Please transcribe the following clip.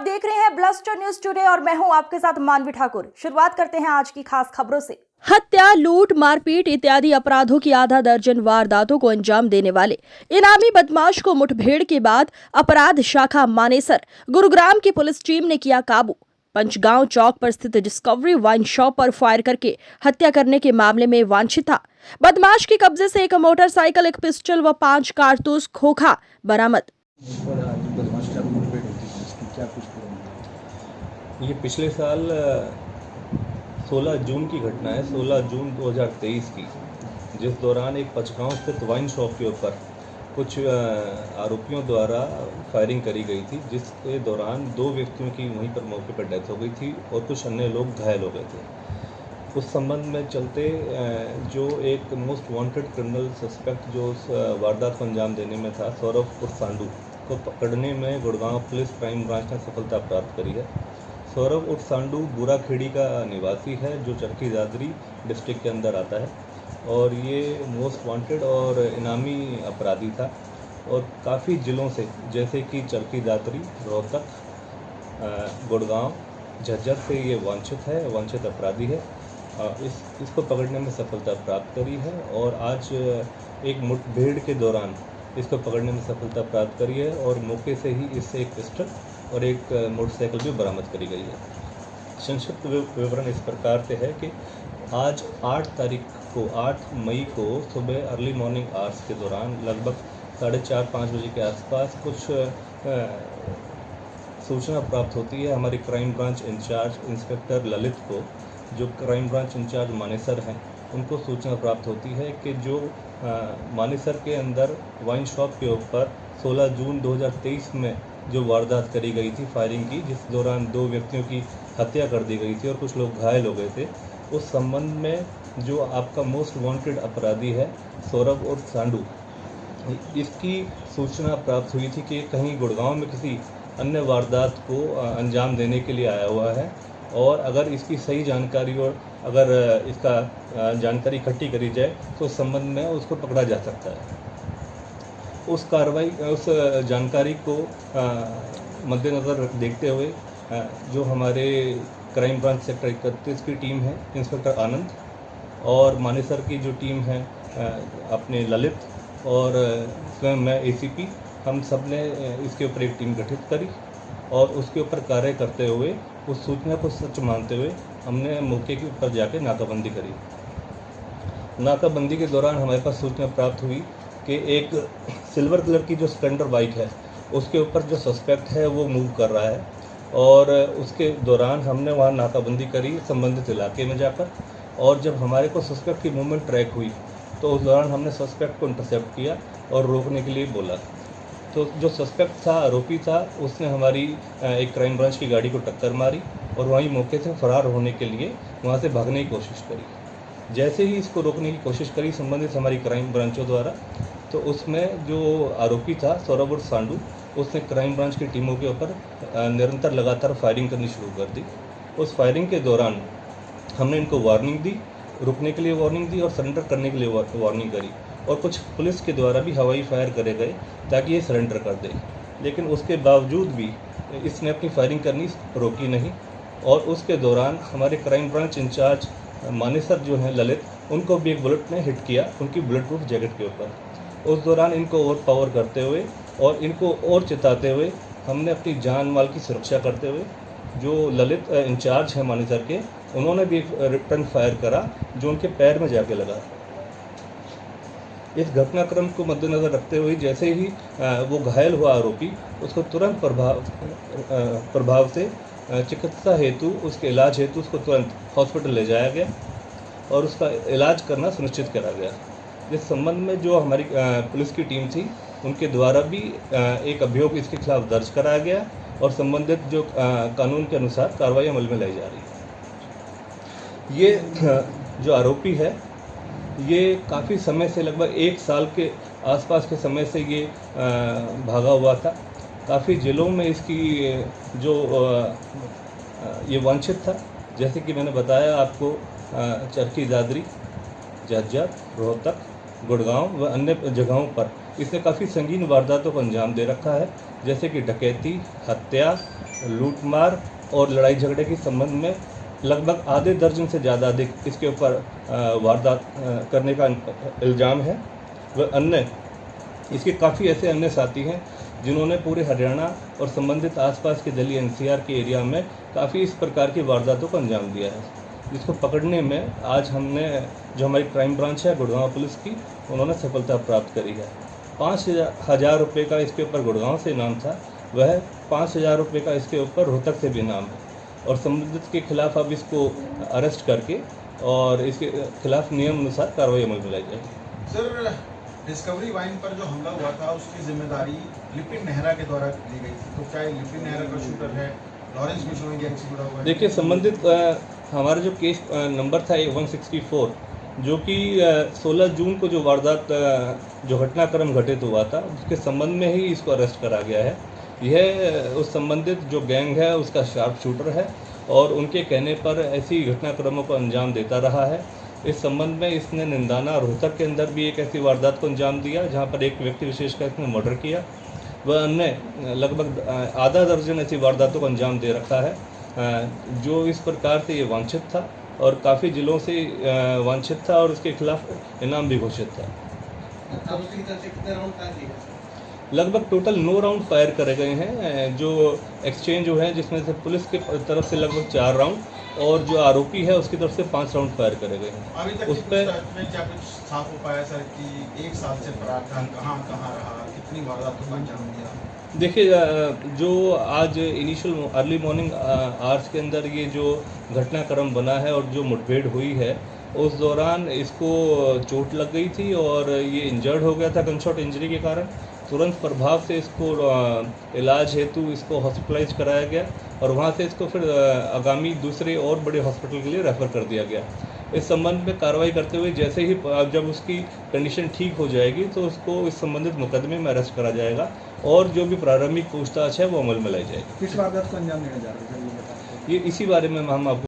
देख रहे हैं ब्लस्टर न्यूज टुडे और मैं हूं आपके साथ मानवी ठाकुर। शुरुआत करते हैं आज की खास खबरों से। हत्या, लूट, मारपीट इत्यादि अपराधों की आधा दर्जन वारदातों को अंजाम देने वाले इनामी बदमाश को मुठभेड़ के बाद अपराध शाखा मानेसर गुरुग्राम की पुलिस टीम ने किया काबू। पंचगांव चौक पर स्थित डिस्कवरी वाइन शॉप पर फायर करके हत्या करने के मामले में वांछित था। बदमाश के कब्जे से एक मोटरसाइकिल, एक पिस्टल व 5 कारतूस खोखा बरामद। ये पिछले साल 16 जून की घटना है, 16 जून 2023 की, जिस दौरान एक पंचगांव स्थित वाइन शॉप के ऊपर कुछ आरोपियों द्वारा फायरिंग करी गई थी, जिसके दौरान 2 व्यक्तियों की वहीं पर मौके पर डेथ हो गई थी और कुछ अन्य लोग घायल हो गए थे। उस संबंध में चलते जो एक मोस्ट वांटेड क्रिमिनल सस्पेक्ट जो उस वारदात को अंजाम देने में था, सौरभ उर्फ सांडू को पकड़ने में गुड़गांव पुलिस क्राइम ब्रांच ने सफलता प्राप्त करी है। सौरभ उर्फ सांडू बुराखेड़ी का निवासी है, जो चरखी दादरी डिस्ट्रिक्ट के अंदर आता है और ये मोस्ट वांटेड और इनामी अपराधी था और काफ़ी ज़िलों से, जैसे कि चरखी दादरी, रोहतक, गुड़गांव, झज्जर से ये वांछित अपराधी है। इसको पकड़ने में सफलता प्राप्त करी है और आज एक मुठभेड़ के दौरान इसको पकड़ने में सफलता प्राप्त करी है और मौके से ही इससे एक पिस्टल और एक मोटरसाइकिल भी बरामद करी गई है। संक्षिप्त विवरण इस प्रकार से है कि आज 8 मई को सुबह अर्ली मॉर्निंग आवर्स के दौरान लगभग 4:30-5 बजे के आसपास कुछ सूचना प्राप्त होती है हमारी crime branch incharge inspector Lalit को, जो क्राइम ब्रांच इंचार्ज मानेसर हैं। उनको सूचना प्राप्त होती है कि जो मानेसर के अंदर वाइन शॉप के ऊपर 16 जून 2023 में जो वारदात करी गई थी फायरिंग की, जिस दौरान 2 व्यक्तियों की हत्या कर दी गई थी और कुछ लोग घायल हो गए थे, उस संबंध में जो आपका मोस्ट वांटेड अपराधी है सौरभ उर्फ सांडू, इसकी सूचना प्राप्त हुई थी कि कहीं गुड़गांव में किसी अन्य वारदात को अंजाम देने के लिए आया हुआ है और अगर इसकी सही जानकारी और अगर इसका जानकारी इकट्ठी करी जाए तो उस संबंध में उसको पकड़ा जा सकता है। उस जानकारी को मद्देनज़र देखते हुए जो हमारे क्राइम ब्रांच सेक्टर 31 की टीम है, इंस्पेक्टर आनंद और मानेसर की जो टीम है अपने ललित और स्वयं मैं एसीपी, हम सब ने इसके ऊपर एक टीम गठित करी और उसके ऊपर कार्य करते हुए उस सूचना को सच मानते हुए हमने मौके के ऊपर जाके नाकाबंदी करी। नाकाबंदी के दौरान हमारे पास सूचना प्राप्त हुई कि एक सिल्वर कलर की जो स्प्लेंडर बाइक है उसके ऊपर जो सस्पेक्ट है वो मूव कर रहा है और उसके दौरान हमने वहाँ नाकाबंदी करी संबंधित इलाके में जाकर, और जब हमारे को सस्पेक्ट की मूवमेंट ट्रैक हुई तो उस दौरान हमने सस्पेक्ट को इंटरसेप्ट किया और रोकने के लिए बोला। तो जो सस्पेक्ट था, आरोपी था, उसने हमारी एक क्राइम ब्रांच की गाड़ी को टक्कर मारी और वहीं मौके से फरार होने के लिए वहाँ से भागने की कोशिश करी। जैसे ही इसको रोकने की कोशिश करी संबंधित हमारी क्राइम ब्रांचों द्वारा, तो उसमें जो आरोपी था सौरभ उर्फ सांडू, उसने क्राइम ब्रांच की टीमों के ऊपर निरंतर लगातार फायरिंग करनी शुरू कर दी। उस फायरिंग के दौरान हमने इनको वार्निंग दी, रुकने के लिए वार्निंग दी और सरेंडर करने के लिए वार्निंग करी और कुछ पुलिस के द्वारा भी हवाई फायर करे गए ताकि ये सरेंडर कर दे, लेकिन उसके बावजूद भी इसने अपनी फायरिंग करनी रोकी नहीं और उसके दौरान हमारे क्राइम ब्रांच इंचार्ज मानेसर जो हैं ललित, उनको भी एक बुलेट ने हिट किया उनकी बुलेट प्रूफ जैकेट के ऊपर। उस दौरान इनको ओवर पावर करते हुए और इनको और चिताते हुए हमने अपनी जान माल की सुरक्षा करते हुए जो ललित इंचार्ज हैं मानेसर के, उन्होंने भी एक रिटर्न फायर करा जो उनके पैर में जाके लगा। इस घटनाक्रम को मद्देनज़र रखते हुए जैसे ही वो घायल हुआ आरोपी, उसको तुरंत प्रभाव से चिकित्सा हेतु, उसके इलाज हेतु उसको तुरंत हॉस्पिटल ले जाया गया और उसका इलाज करना सुनिश्चित करा गया। इस संबंध में जो हमारी पुलिस की टीम थी उनके द्वारा भी एक अभियोग इसके खिलाफ दर्ज कराया गया और संबंधित जो कानून के अनुसार कार्रवाई अमल में लाई जा रही है। ये जो आरोपी है ये काफ़ी समय से, लगभग 1 साल के आसपास के समय से ये भागा हुआ था। काफ़ी ज़िलों में इसकी जो ये वांछित था, जैसे कि मैंने बताया आपको, चरखी दादरी, झज्जर, रोहतक, गुड़गांव व अन्य जगहों पर इसने काफ़ी संगीन वारदातों को अंजाम दे रखा है, जैसे कि डकैती, हत्या, लूटमार और लड़ाई झगड़े के संबंध में लगभग आधे दर्जन से ज़्यादा अधिक इसके ऊपर वारदात करने का इल्ज़ाम है। व अन्य इसके काफ़ी ऐसे अन्य साथी हैं जिन्होंने पूरे हरियाणा और संबंधित आसपास के दिल्ली एनसीआर के एरिया में काफ़ी इस प्रकार की वारदातों को अंजाम दिया है, जिसको पकड़ने में आज हमने जो हमारी क्राइम ब्रांच है गुड़गांव पुलिस की, उन्होंने सफलता प्राप्त करी है। 5,000 रुपये का इसके ऊपर गुड़गांव से इनाम था, वह 5,000 रुपये का इसके ऊपर रोहतक से भी इनाम है और संबंधित के खिलाफ अब इसको अरेस्ट करके और इसके खिलाफ नियम अनुसार कार्रवाई अमल में लाई जाएगी। सर, डिस्कवरी वाइन पर जो हमला हुआ था उसकी जिम्मेदारी लिपिन नेहरा के द्वारा ली गई थी, तो क्या लिपिन नेहरा का शूटर है लॉरेंस मिश्रा गैंग से जुड़ा हुआ है? देखिए, संबंधित हमारा जो केस नंबर था 164, जो कि 16 जून को जो वारदात जो घटनाक्रम घटित हुआ था उसके संबंध में ही इसको अरेस्ट करा गया है। यह उस संबंधित जो गैंग है उसका शार्प शूटर है और उनके कहने पर ऐसी घटनाक्रमों को अंजाम देता रहा है। इस संबंध में इसने निंदाना रोहतक के अंदर भी एक ऐसी वारदात को अंजाम दिया जहां पर एक व्यक्ति विशेष का इसने मर्डर किया। वह अन्य लगभग आधा दर्जन ऐसी वारदातों को अंजाम दे रखा है, जो इस प्रकार से ये वांछित था और काफ़ी जिलों से वांछित था और उसके खिलाफ इनाम भी घोषित था। लगभग टोटल 9 राउंड फायर करे गए हैं, जो एक्सचेंज जो है जिसमें से पुलिस की तरफ से लगभग 4 राउंड और जो आरोपी है उसकी तरफ से 5 राउंड फायर करे गए हैं। अभी तक उस पर क्या कुछ साफ हो पाया सर कि 1 साल से फरार था, कहाँ रहा, कितनी वारदातों का अंजाम दिया? देखिए, जो आज इनिशियल अर्ली मॉर्निंग आवर्स के अंदर ये जो घटनाक्रम बना है और जो मुठभेड़ हुई है उस दौरान इसको चोट लग गई थी और ये इंजर्ड हो गया था गनशॉट इंजरी के कारण। तुरंत प्रभाव से इसको इलाज हेतु इसको हॉस्पिटलाइज कराया गया और वहाँ से इसको फिर आगामी दूसरे और बड़े हॉस्पिटल के लिए रेफ़र कर दिया गया। इस संबंध में कार्रवाई करते हुए जैसे ही जब उसकी कंडीशन ठीक हो जाएगी तो उसको इस संबंधित मुकदमे में अरेस्ट करा जाएगा और जो भी प्रारंभिक पूछताछ है वो अमल में लाई जाएगी। किस वारदात को अंजाम देने जा रहे हैं? ये इसी बारे में हम आपको